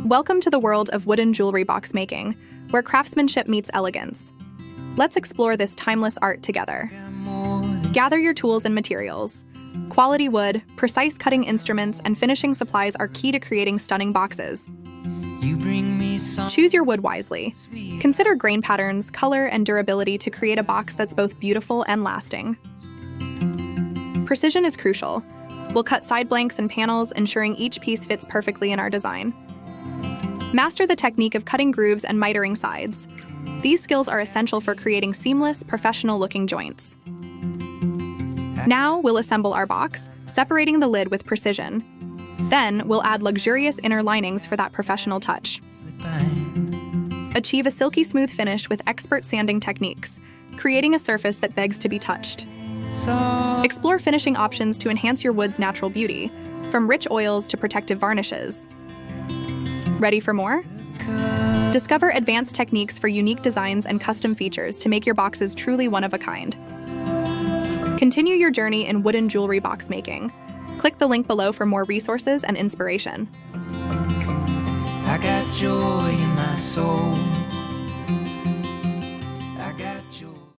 Welcome to the world of wooden jewelry box making, where craftsmanship meets elegance. Let's explore this timeless art together. Gather your tools and materials. Quality wood, precise cutting instruments, and finishing supplies are key to creating stunning boxes. Choose your wood wisely. Consider grain patterns, color, and durability to create a box that's both beautiful and lasting. Precision is crucial. We'll cut side blanks and panels, ensuring each piece fits perfectly in our design. Master the technique of cutting grooves and mitering sides. These skills are essential for creating seamless, professional-looking joints. Now we'll assemble our box, separating the lid with precision. Then we'll add luxurious inner linings for that professional touch. Achieve a silky smooth finish with expert sanding techniques, creating a surface that begs to be touched. Explore finishing options to enhance your wood's natural beauty, from rich oils to protective varnishes. Ready for more? Discover advanced techniques for unique designs and custom features to make your boxes truly one of a kind. Continue your journey in wooden jewelry box making. Click the link below for more resources and inspiration. I got joy in my soul.